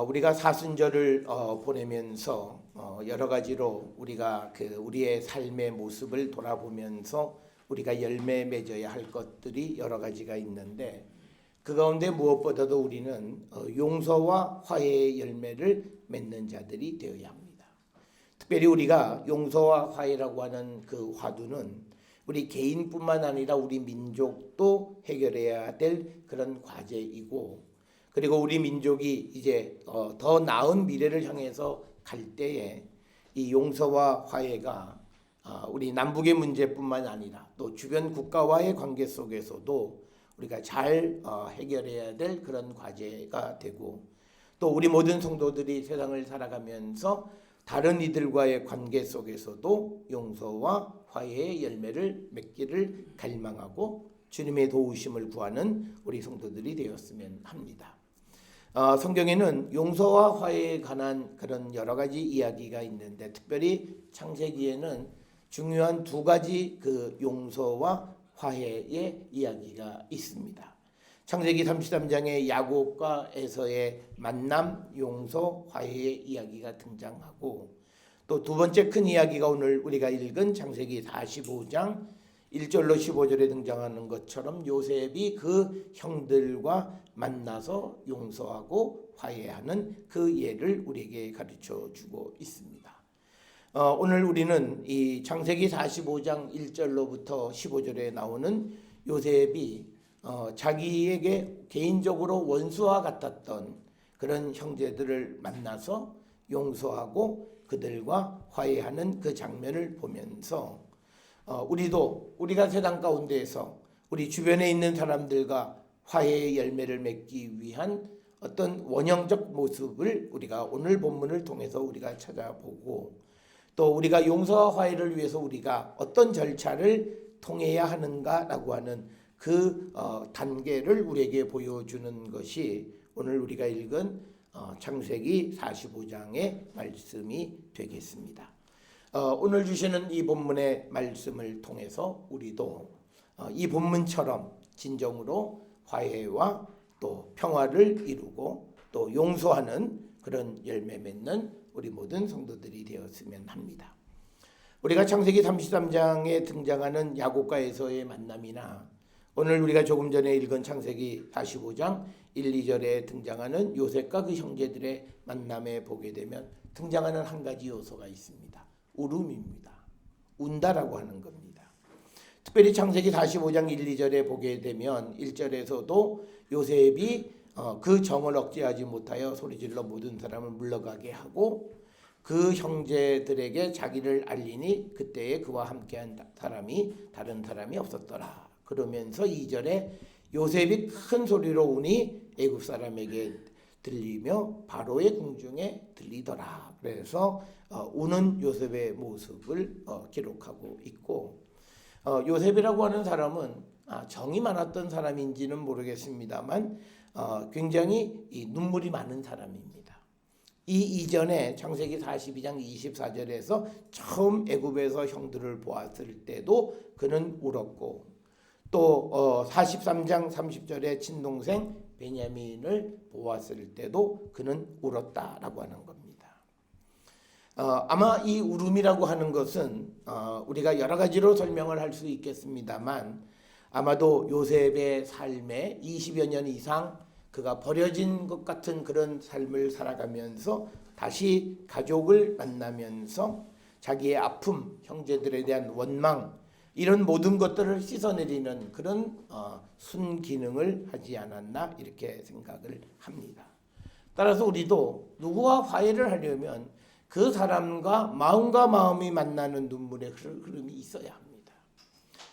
우리가 사순절을 보내면서 여러 가지로 우리가 우리의 삶의 모습을 돌아보면서 우리가 열매 맺어야 할 것들이 여러 가지가 있는데, 그 가운데 무엇보다도 우리는 용서와 화해의 열매를 맺는 자들이 되어야 합니다. 특별히 우리가 용서와 화해라고 하는 그 화두는 우리 개인뿐만 아니라 우리 민족도 해결해야 될 그런 과제이고, 그리고 우리 민족이 이제 더 나은 미래를 향해서 갈 때에 이 용서와 화해가 우리 남북의 문제뿐만 아니라 또 주변 국가와의 관계 속에서도 우리가 잘 해결해야 될 그런 과제가 되고, 또 우리 모든 성도들이 세상을 살아가면서 다른 이들과의 관계 속에서도 용서와 화해의 열매를 맺기를 갈망하고 주님의 도우심을 구하는 우리 성도들이 되었으면 합니다. 성경에는 용서와 화해에 관한 그런 여러 가지 이야기가 있는데, 특별히 창세기에는 중요한 두 가지 그 용서와 화해의 이야기가 있습니다. 창세기 33장에 야곱과 에서의 만남, 용서, 화해의 이야기가 등장하고, 또 두 번째 큰 이야기가 오늘 우리가 읽은 창세기 45장 1절로 15절에 등장하는 것처럼 요셉이 그 형들과 만나서 용서하고 화해하는 그 예를 우리에게 가르쳐 주고 있습니다. 오늘 우리는 이 창세기 45장 1절로부터 15절에 나오는 요셉이 자기에게 개인적으로 원수와 같았던 그런 형제들을 만나서 용서하고 그들과 화해하는 그 장면을 보면서 우리가 세상 가운데에서 우리 주변에 있는 사람들과 화해의 열매를 맺기 위한 어떤 원형적 모습을 우리가 오늘 본문을 통해서 우리가 찾아보고, 또 우리가 용서와 화해를 위해서 우리가 어떤 절차를 통해야 하는가라고 하는 그 단계를 우리에게 보여주는 것이 오늘 우리가 읽은 창세기 45장의 말씀이 되겠습니다. 오늘 주시는 이 본문의 말씀을 통해서 우리도 이 본문처럼 진정으로 화해와 또 평화를 이루고 또 용서하는 그런 열매 맺는 우리 모든 성도들이 되었으면 합니다. 우리가 창세기 33장에 등장하는 야곱과 에서의 만남이나 오늘 우리가 조금 전에 읽은 창세기 45장 1, 2절에 등장하는 요셉과 그 형제들의 만남에 보게 되면 등장하는 한 가지 요소가 있습니다. 울음입니다. 운다라고 하는 겁니다. 특별히 창세기 45장 1, 2절에 보게 되면 1절에서도 요셉이 그 정을 억제하지 못하여 소리질러 모든 사람을 물러가게 하고 그 형제들에게 자기를 알리니 그때에 그와 함께한 사람이 다른 사람이 없었더라. 그러면서 2절에 요셉이 큰 소리로 우니 애굽 사람에게 들리며 바로의 궁중에 들리더라. 그래서 우는 요셉의 모습을 기록하고 있고, 요셉이라고 하는 사람은 정이 많았던 사람인지는 모르겠습니다만 굉장히 눈물이 많은 사람입니다. 이 이전에 창세기 42장 24절에서 처음 애굽에서 형들을 보았을 때도 그는 울었고, 또 43장 30절에 친동생 베냐민을 보았을 때도 그는 울었다라고 하는 겁니다. 아마 이 울음이라고 하는 것은 우리가 여러 가지로 설명을 할 수 있겠습니다만, 아마도 요셉의 삶에 20여 년 이상 그가 버려진 것 같은 그런 삶을 살아가면서 다시 가족을 만나면서 자기의 아픔, 형제들에 대한 원망, 이런 모든 것들을 씻어내리는 그런 순기능을 하지 않았나 이렇게 생각을 합니다. 따라서 우리도 누구와 화해를 하려면 그 사람과 마음과 마음이 만나는 눈물의 흐름이 있어야 합니다.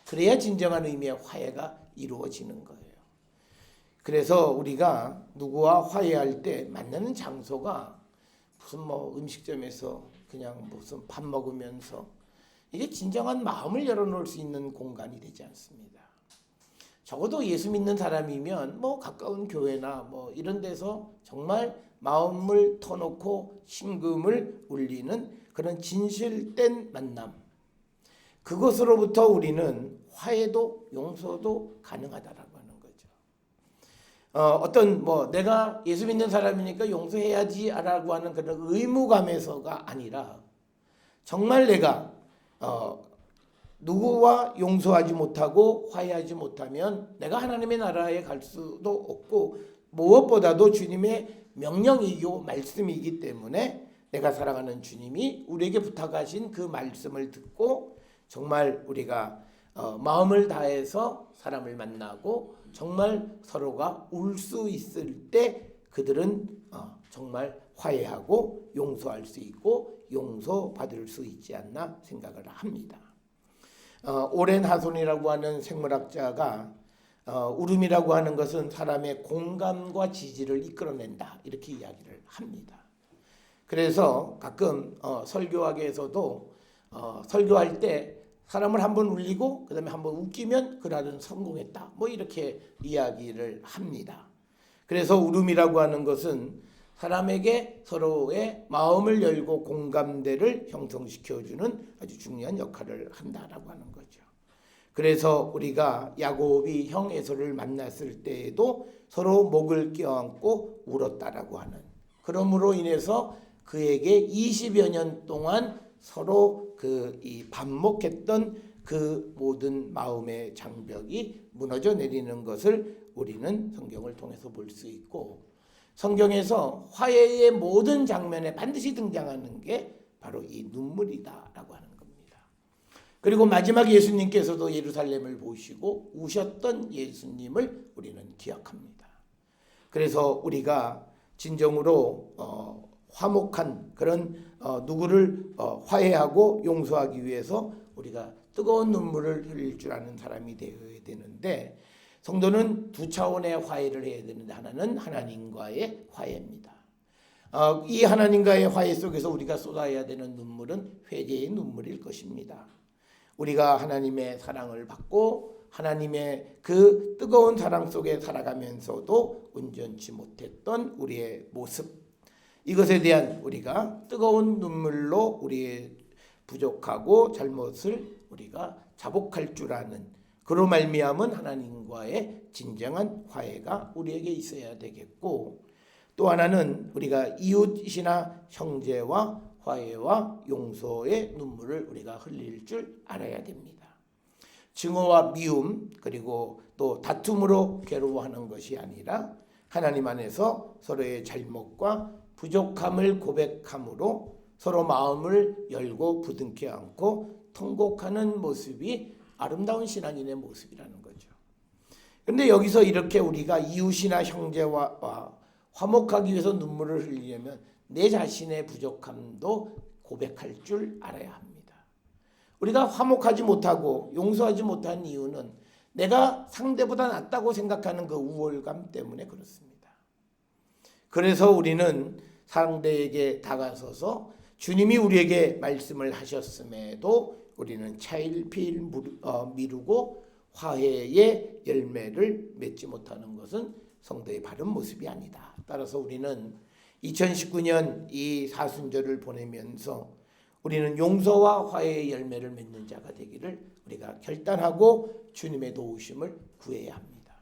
그래야 진정한 의미의 화해가 이루어지는 거예요. 그래서 우리가 누구와 화해할 때 만나는 장소가 무슨 음식점에서 그냥 무슨 밥 먹으면서, 이게 진정한 마음을 열어놓을 수 있는 공간이 되지 않습니다. 적어도 예수 믿는 사람이면 가까운 교회나 이런 데서 정말 마음을 터놓고 심금을 울리는 그런 진실된 만남, 그것으로부터 우리는 화해도 용서도 가능하다라고 하는 거죠. 어떤 뭐 내가 예수 믿는 사람이니까 용서해야지라고 하는 그런 의무감에서가 아니라 정말 내가 누구와 용서하지 못하고 화해하지 못하면 내가 하나님의 나라에 갈 수도 없고 무엇보다도 주님의 명령이고 말씀이기 때문에 내가 사랑하는 주님이 우리에게 부탁하신 그 말씀을 듣고 정말 우리가 마음을 다해서 사람을 만나고 정말 서로가 울 수 있을 때 그들은 정말 화해하고 용서할 수 있고 용서받을 수 있지 않나 생각을 합니다. 오렌 하손이라고 하는 생물학자가 울음이라고 하는 것은 사람의 공감과 지지를 이끌어낸다 이렇게 이야기를 합니다. 그래서 가끔 설교학에서도 설교할 때 사람을 한번 울리고 그 다음에 한번 웃기면 그날은 성공했다 뭐 이렇게 이야기를 합니다. 그래서 울음이라고 하는 것은 사람에게 서로의 마음을 열고 공감대를 형성시켜주는 아주 중요한 역할을 한다라고 하는 거죠. 그래서 우리가 야곱이 형 에서를 만났을 때에도 서로 목을 껴안고 울었다라고 하는, 그러므로 인해서 그에게 20여 년 동안 서로 이 반목했던 그 모든 마음의 장벽이 무너져 내리는 것을 우리는 성경을 통해서 볼 수 있고, 성경에서 화해의 모든 장면에 반드시 등장하는 게 바로 이 눈물이다라고 하는 겁니다. 그리고 마지막 예수님께서도 예루살렘을 보시고 우셨던 예수님을 우리는 기억합니다. 그래서 우리가 진정으로 화목한 그런 누구를 화해하고 용서하기 위해서 우리가 뜨거운 눈물을 흘릴 줄 아는 사람이 되어야 되는데, 성도는 두 차원의 화해를 해야 되는데 하나는 하나님과의 화해입니다. 이 하나님과의 화해 속에서 우리가 쏟아야 되는 눈물은 회개의 눈물일 것입니다. 우리가 하나님의 사랑을 받고 하나님의 그 뜨거운 사랑 속에 살아가면서도 온전치 못했던 우리의 모습, 이것에 대한 우리가 뜨거운 눈물로 우리의 부족하고 잘못을 우리가 자복할 줄 아는, 그로 말미암은 하나님과의 진정한 화해가 우리에게 있어야 되겠고, 또 하나는 우리가 이웃이나 형제와 화해와 용서의 눈물을 우리가 흘릴 줄 알아야 됩니다. 증오와 미움 그리고 또 다툼으로 괴로워하는 것이 아니라 하나님 안에서 서로의 잘못과 부족함을 고백함으로 서로 마음을 열고 부둥켜 안고 통곡하는 모습이 아름다운 신앙인의 모습이라는 거죠. 그런데 여기서 이렇게 우리가 이웃이나 형제와 화목하기 위해서 눈물을 흘리려면 내 자신의 부족함도 고백할 줄 알아야 합니다. 우리가 화목하지 못하고 용서하지 못한 이유는 내가 상대보다 낫다고 생각하는 그 우월감 때문에 그렇습니다. 그래서 우리는 상대에게 다가서서 주님이 우리에게 말씀을 하셨음에도 우리는 차일피일 미루고 화해의 열매를 맺지 못하는 것은 성도의 바른 모습이 아니다. 따라서 우리는 2019년 이 사순절을 보내면서 우리는 용서와 화해의 열매를 맺는 자가 되기를 우리가 결단하고 주님의 도우심을 구해야 합니다.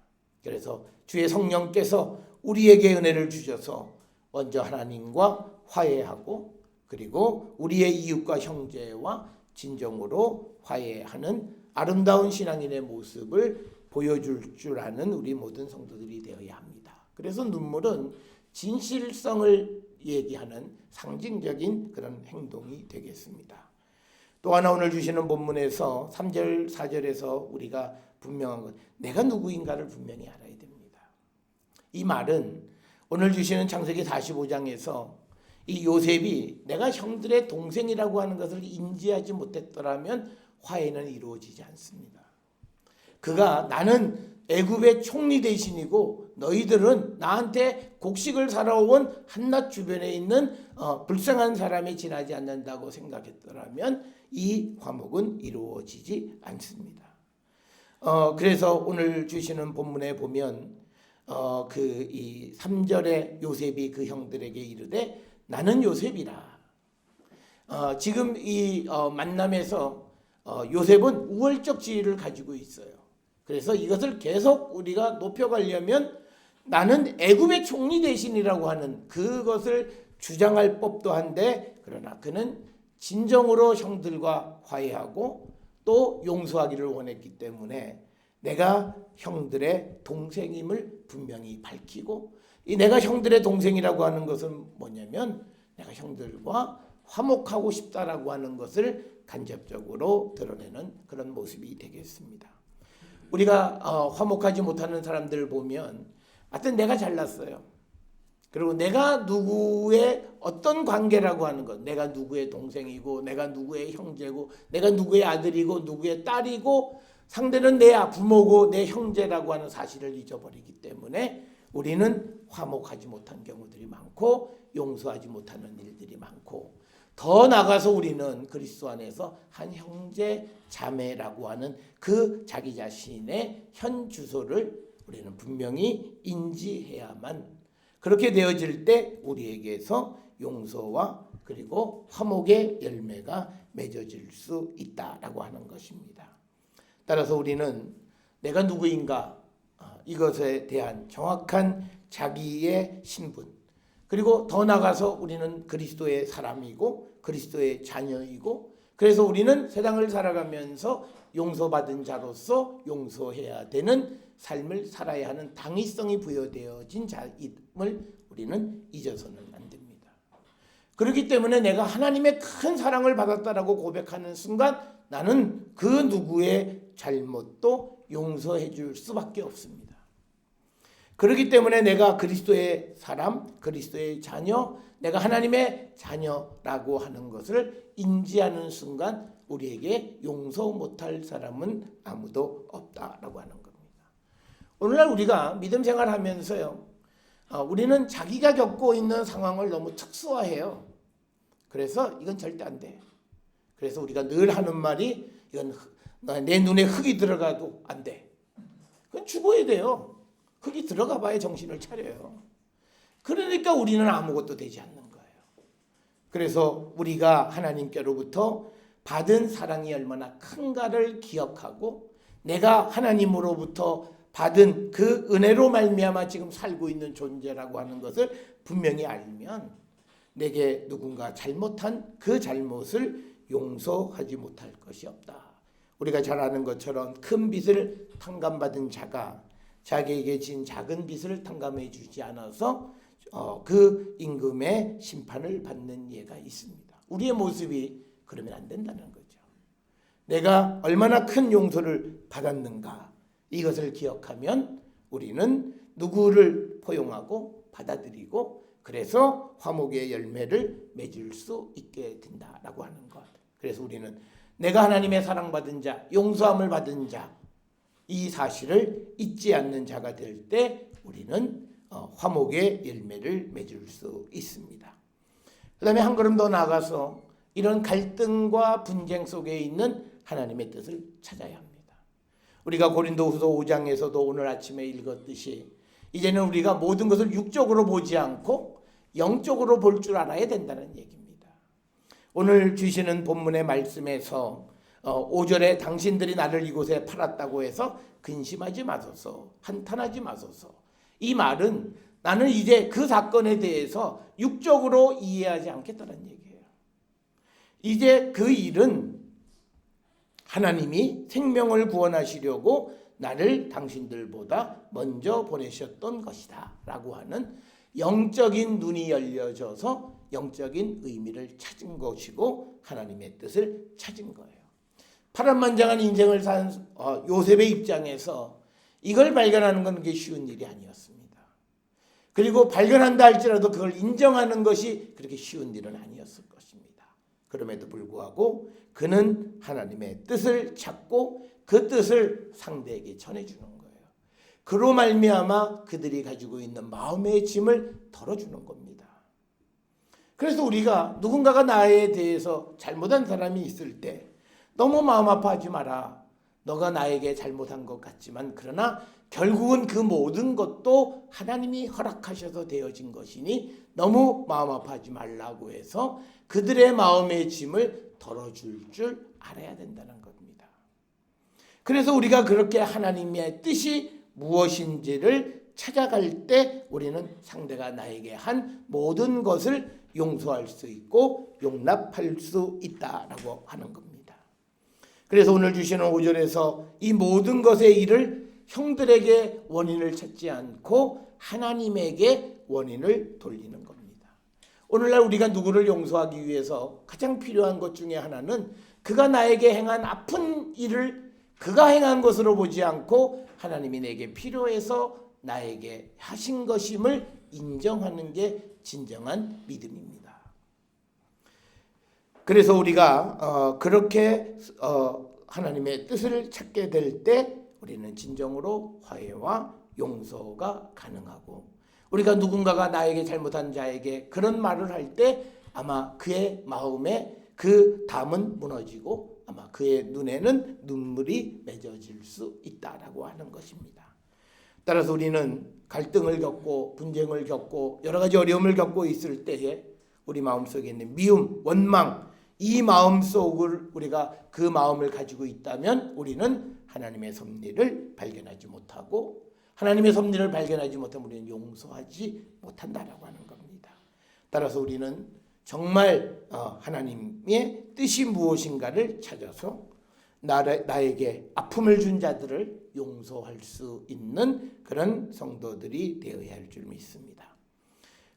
그래서 주의 성령께서 우리에게 은혜를 주셔서 먼저 하나님과 화해하고 그리고 우리의 이웃과 형제와 진정으로 화해하는 아름다운 신앙인의 모습을 보여줄 줄 아는 우리 모든 성도들이 되어야 합니다. 그래서 눈물은 진실성을 얘기하는 상징적인 그런 행동이 되겠습니다. 또 하나 오늘 주시는 본문에서 3절 4절에서 우리가 분명한 것, 내가 누구인가를 분명히 알아야 됩니다. 이 말은 오늘 주시는 창세기 45장에서 이 요셉이 내가 형들의 동생이라고 하는 것을 인지하지 못했더라면 화해는 이루어지지 않습니다. 그가 나는 애굽의 총리 대신이고 너희들은 나한테 곡식을 사러온 한낱 주변에 있는 불쌍한 사람에 지나지 않는다고 생각했더라면 이 화목은 이루어지지 않습니다. 그래서 오늘 주시는 본문에 보면 이 3절에 요셉이 그 형들에게 이르되 나는 요셉이라. 지금 이 만남에서 요셉은 우월적 지위를 가지고 있어요. 그래서 이것을 계속 우리가 높여가려면 나는 애굽의 총리 대신이라고 하는 그것을 주장할 법도 한데, 그러나 그는 진정으로 형들과 화해하고 또 용서하기를 원했기 때문에 내가 형들의 동생임을 분명히 밝히고, 이 내가 형들의 동생이라고 하는 것은 뭐냐면 내가 형들과 화목하고 싶다라고 하는 것을 간접적으로 드러내는 그런 모습이 되겠습니다. 우리가 화목하지 못하는 사람들을 보면 하여튼 내가 잘났어요. 그리고 내가 누구의 어떤 관계라고 하는 것, 내가 누구의 동생이고 내가 누구의 형제고 내가 누구의 아들이고 누구의 딸이고 상대는 내 부모고 내 형제라고 하는 사실을 잊어버리기 때문에 우리는 화목하지 못한 경우들이 많고 용서하지 못하는 일들이 많고, 더 나아가서 우리는 그리스도 안에서 한 형제 자매라고 하는 그 자기 자신의 현 주소를 우리는 분명히 인지해야만, 그렇게 되어질 때 우리에게서 용서와 그리고 화목의 열매가 맺어질 수 있다라고 하는 것입니다. 따라서 우리는 내가 누구인가, 이것에 대한 정확한 자기의 신분, 그리고 더 나아가서 우리는 그리스도의 사람이고 그리스도의 자녀이고, 그래서 우리는 세상을 살아가면서 용서받은 자로서 용서해야 되는 삶을 살아야 하는 당위성이 부여되어진 자임을 우리는 잊어서는 안 됩니다. 그렇기 때문에 내가 하나님의 큰 사랑을 받았다라고 고백하는 순간 나는 그 누구의 잘못도 용서해 줄 수밖에 없습니다. 그렇기 때문에 내가 그리스도의 사람, 그리스도의 자녀, 내가 하나님의 자녀라고 하는 것을 인지하는 순간 우리에게 용서 못할 사람은 아무도 없다라고 하는 겁니다. 오늘날 우리가 믿음 생활하면서요, 우리는 자기가 겪고 있는 상황을 너무 특수화해요. 그래서 이건 절대 안 돼. 그래서 우리가 늘 하는 말이, 이건 내 눈에 흙이 들어가도 안 돼. 그건 죽어야 돼요. 흙이 들어가 봐야 정신을 차려요. 그러니까 우리는 아무것도 되지 않는 거예요. 그래서 우리가 하나님께로부터 받은 사랑이 얼마나 큰가를 기억하고, 내가 하나님으로부터 받은 그 은혜로 말미암아 지금 살고 있는 존재라고 하는 것을 분명히 알면 내게 누군가 잘못한 그 잘못을 용서하지 못할 것이 없다. 우리가 잘 아는 것처럼 큰 빚을 탕감받은 자가 자기에게 진 작은 빚을 탕감해 주지 않아서 그 임금의 심판을 받는 예가 있습니다. 우리의 모습이 그러면 안 된다는 거죠. 내가 얼마나 큰 용서를 받았는가, 이것을 기억하면 우리는 누구를 포용하고 받아들이고, 그래서 화목의 열매를 맺을 수 있게 된다라고 하는 것. 그래서 우리는 내가 하나님의 사랑받은 자, 용서함을 받은 자, 이 사실을 잊지 않는 자가 될 때 우리는 화목의 열매를 맺을 수 있습니다. 그 다음에 한 걸음 더 나아가서 이런 갈등과 분쟁 속에 있는 하나님의 뜻을 찾아야 합니다. 우리가 고린도후서 5장에서도 오늘 아침에 읽었듯이 이제는 우리가 모든 것을 육적으로 보지 않고 영적으로 볼 줄 알아야 된다는 얘기입니다. 오늘 주시는 본문의 말씀에서 5절에 당신들이 나를 이곳에 팔았다고 해서 근심하지 마소서, 한탄하지 마소서. 이 말은 나는 이제 그 사건에 대해서 육적으로 이해하지 않겠다는 얘기예요. 이제 그 일은 하나님이 생명을 구원하시려고 나를 당신들보다 먼저 보내셨던 것이다 라고 하는 영적인 눈이 열려져서 영적인 의미를 찾은 것이고 하나님의 뜻을 찾은 거예요. 파란만장한 인생을 산 요셉의 입장에서 이걸 발견하는 건 그게 쉬운 일이 아니었습니다. 그리고 발견한다 할지라도 그걸 인정하는 것이 그렇게 쉬운 일은 아니었을 것입니다. 그럼에도 불구하고 그는 하나님의 뜻을 찾고 그 뜻을 상대에게 전해주는 거예요. 그로 말미암아 그들이 가지고 있는 마음의 짐을 덜어주는 겁니다. 그래서 우리가 누군가가 나에 대해서 잘못한 사람이 있을 때 너무 마음 아파하지 마라. 너가 나에게 잘못한 것 같지만 그러나 결국은 그 모든 것도 하나님이 허락하셔서 되어진 것이니 너무 마음 아파하지 말라고 해서 그들의 마음의 짐을 덜어줄 줄 알아야 된다는 겁니다. 그래서 우리가 그렇게 하나님의 뜻이 무엇인지를 찾아갈 때 우리는 상대가 나에게 한 모든 것을 용서할 수 있고 용납할 수 있다라고 하는 겁니다. 그래서 오늘 주시는 5절에서 이 모든 것의 일을 형들에게 원인을 찾지 않고 하나님에게 원인을 돌리는 겁니다. 오늘날 우리가 누구를 용서하기 위해서 가장 필요한 것 중에 하나는 그가 나에게 행한 아픈 일을 그가 행한 것으로 보지 않고 하나님이 내게 필요해서 나에게 하신 것임을 인정하는 게 진정한 믿음입니다. 그래서 우리가 그렇게 하나님의 뜻을 찾게 될 때 우리는 진정으로 화해와 용서가 가능하고, 우리가 누군가가 나에게 잘못한 자에게 그런 말을 할 때 아마 그의 마음에 그 담은 무너지고 아마 그의 눈에는 눈물이 맺어질 수 있다라고 하는 것입니다. 따라서 우리는 갈등을 겪고 분쟁을 겪고 여러 가지 어려움을 겪고 있을 때에 우리 마음속에 있는 미움, 원망, 이 마음속을 우리가 그 마음을 가지고 있다면 우리는 하나님의 섭리를 발견하지 못하고, 하나님의 섭리를 발견하지 못하면 우리는 용서하지 못한다라고 하는 겁니다. 따라서 우리는 정말 하나님의 뜻이 무엇인가를 찾아서 나에게 아픔을 준 자들을 용서할 수 있는 그런 성도들이 되어야 할 줄 믿습니다.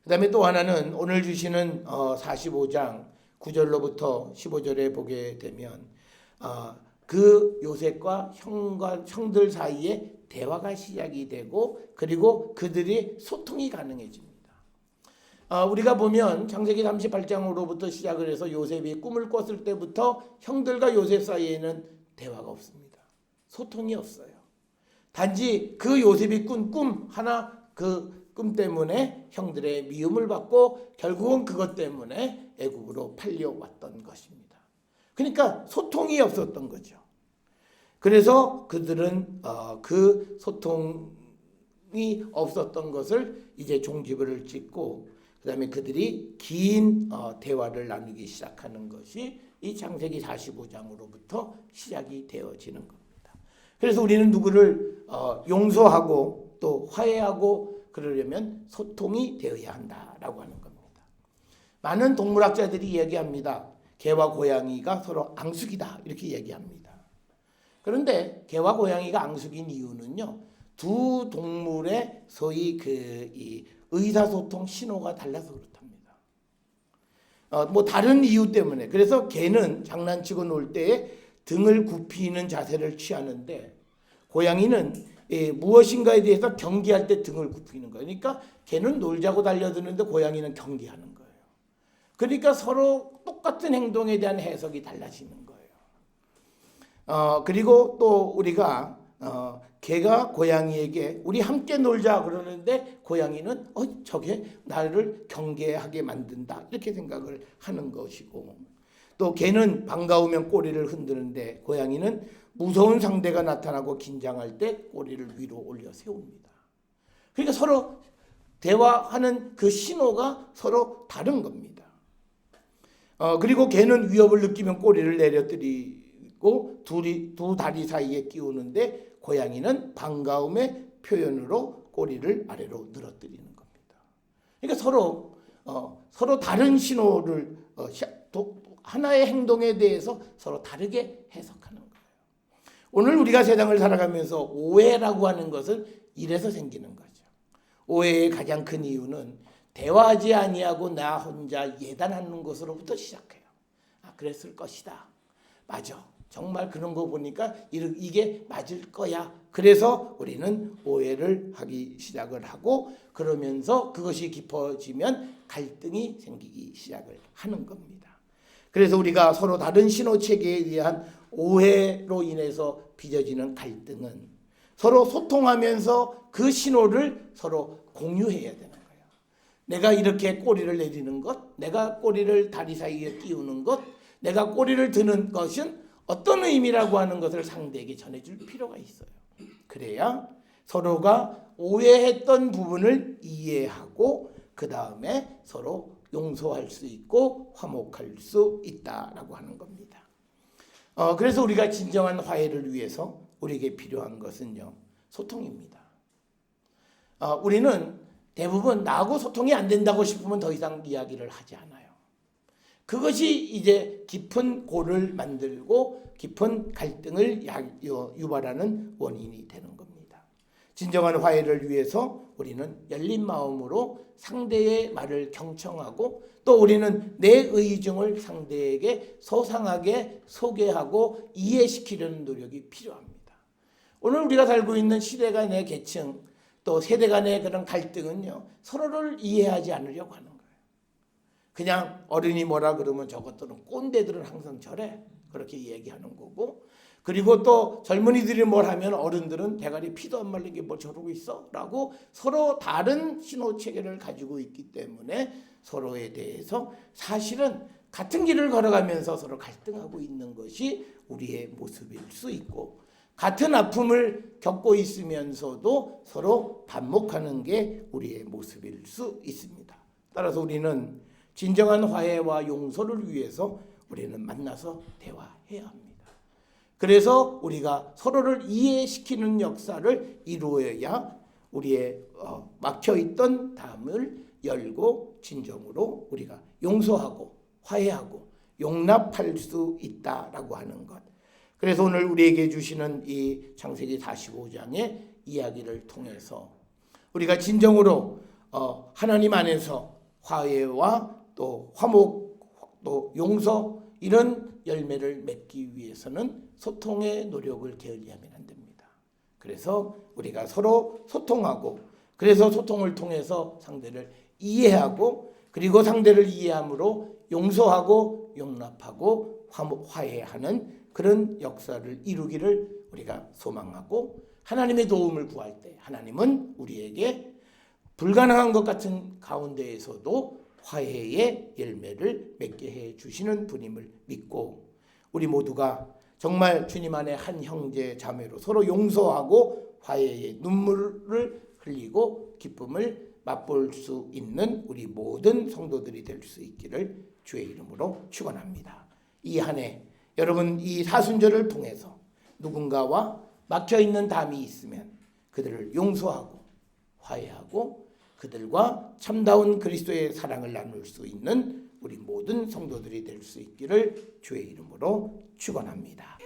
그 다음에 또 하나는 오늘 주시는 45장 9절로부터 15절에 보게 되면 그 요셉과 형들 사이에 대화가 시작이 되고 그리고 그들이 소통이 가능해집니다. 우리가 보면 창세기 38장으로부터 시작을 해서 요셉이 꿈을 꿨을 때부터 형들과 요셉 사이에는 대화가 없습니다. 소통이 없어요. 단지 그 요셉이 꾼 꿈 하나, 그 꿈 때문에 형들의 미움을 받고 결국은 그것 때문에 애국으로 팔려왔던 것입니다. 그러니까 소통이 없었던 거죠. 그래서 그들은 그 소통이 없었던 것을 이제 종지부를 찍고 그 다음에 그들이 긴 대화를 나누기 시작하는 것이 이 창세기 45장으로부터 시작이 되어지는 겁니다. 그래서 우리는 누구를 용서하고 또 화해하고 그러려면 소통이 되어야 한다라고 하는 겁니다. 많은 동물학자들이 얘기합니다. 개와 고양이가 서로 앙숙이다 이렇게 얘기합니다. 그런데 개와 고양이가 앙숙인 이유는요, 두 동물의 소위 이 의사소통 신호가 달라서 그렇답니다. 뭐 다른 이유 때문에. 그래서 개는 장난치고 놀 때에 등을 굽히는 자세를 취하는데 고양이는 무엇인가에 대해서 경계할 때 등을 굽히는 거예요. 그러니까 개는 놀자고 달려드는데 고양이는 경계하는 거예요. 그러니까 서로 똑같은 행동에 대한 해석이 달라지는 거예요. 그리고 또 우리가 개가 고양이에게 우리 함께 놀자 그러는데 고양이는 저게 나를 경계하게 만든다 이렇게 생각을 하는 것이고, 또 개는 반가우면 꼬리를 흔드는데 고양이는 무서운 상대가 나타나고 긴장할 때 꼬리를 위로 올려 세웁니다. 그러니까 서로 대화하는 그 신호가 서로 다른 겁니다. 그리고 개는 위협을 느끼면 꼬리를 내려뜨리고 두 다리 사이에 끼우는데 고양이는 반가움의 표현으로 꼬리를 아래로 늘어뜨리는 겁니다. 그러니까 서로 다른 신호를 하나의 행동에 대해서 서로 다르게 해석하는 거예요. 오늘 우리가 세상을 살아가면서 오해라고 하는 것은 이래서 생기는 거죠. 오해의 가장 큰 이유는 대화하지 아니하고 나 혼자 예단하는 것으로부터 시작해요. 그랬을 것이다. 맞아. 정말 그런 거 보니까 이게 맞을 거야. 그래서 우리는 오해를 하기 시작을 하고 그러면서 그것이 깊어지면 갈등이 생기기 시작을 하는 겁니다. 그래서 우리가 서로 다른 신호체계에 의한 오해로 인해서 빚어지는 갈등은 서로 소통하면서 그 신호를 서로 공유해야 되는 거예요. 내가 이렇게 꼬리를 내리는 것, 내가 꼬리를 다리 사이에 끼우는 것, 내가 꼬리를 드는 것은 어떤 의미라고 하는 것을 상대에게 전해줄 필요가 있어요. 그래야 서로가 오해했던 부분을 이해하고 그 다음에 서로 용서할 수 있고 화목할 수 있다라고 하는 겁니다. 그래서 우리가 진정한 화해를 위해서 우리에게 필요한 것은요, 소통입니다. 우리는 대부분 나하고 소통이 안 된다고 싶으면 더 이상 이야기를 하지 않아요. 그것이 이제 깊은 골을 만들고 깊은 갈등을 유발하는 원인이 되는 겁니다. 진정한 화해를 위해서 우리는 열린 마음으로 상대의 말을 경청하고 또 우리는 내 의중을 상대에게 소상하게 소개하고 이해시키려는 노력이 필요합니다. 오늘 우리가 살고 있는 시대 간의 계층 또 세대 간의 그런 갈등은요, 서로를 이해하지 않으려고 하는 거예요. 그냥 어른이 뭐라 그러면 저것들은 꼰대들은 항상 저래 그렇게 얘기하는 거고, 그리고 또 젊은이들이 뭘 하면 어른들은 대가리 피도 안 말린 게 뭐 저러고 있어? 라고 서로 다른 신호 체계를 가지고 있기 때문에 서로에 대해서 사실은 같은 길을 걸어가면서 서로 갈등하고 있는 것이 우리의 모습일 수 있고, 같은 아픔을 겪고 있으면서도 서로 반목하는 게 우리의 모습일 수 있습니다. 따라서 우리는 진정한 화해와 용서를 위해서 우리는 만나서 대화해야 합니다. 그래서 우리가 서로를 이해시키는 역사를 이루어야 우리의 막혀있던 담을 열고 진정으로 우리가 용서하고 화해하고 용납할 수 있다라고 하는 것. 그래서 오늘 우리에게 주시는 이 창세기 45장의 이야기를 통해서 우리가 진정으로 하나님 안에서 화해와 또 화목 또 용서 이런 열매를 맺기 위해서는 소통의 노력을 게을리하면 안 됩니다. 그래서 우리가 서로 소통하고, 그래서 소통을 통해서 상대를 이해하고, 그리고 상대를 이해함으로 용서하고 용납하고 화해하는 그런 역사를 이루기를 우리가 소망하고, 하나님의 도움을 구할 때 하나님은 우리에게 불가능한 것 같은 가운데에서도 화해의 열매를 맺게 해 주시는 분임을 믿고, 우리 모두가 정말 주님 안에 한 형제 자매로 서로 용서하고 화해의 눈물을 흘리고 기쁨을 맛볼 수 있는 우리 모든 성도들이 될 수 있기를 주의 이름으로 축원합니다. 이 한 해 여러분 이 사순절을 통해서 누군가와 막혀있는 담이 있으면 그들을 용서하고 화해하고 그들과 참다운 그리스도의 사랑을 나눌 수 있는 우리 모든 성도들이 될 수 있기를 주의 이름으로 축원합니다.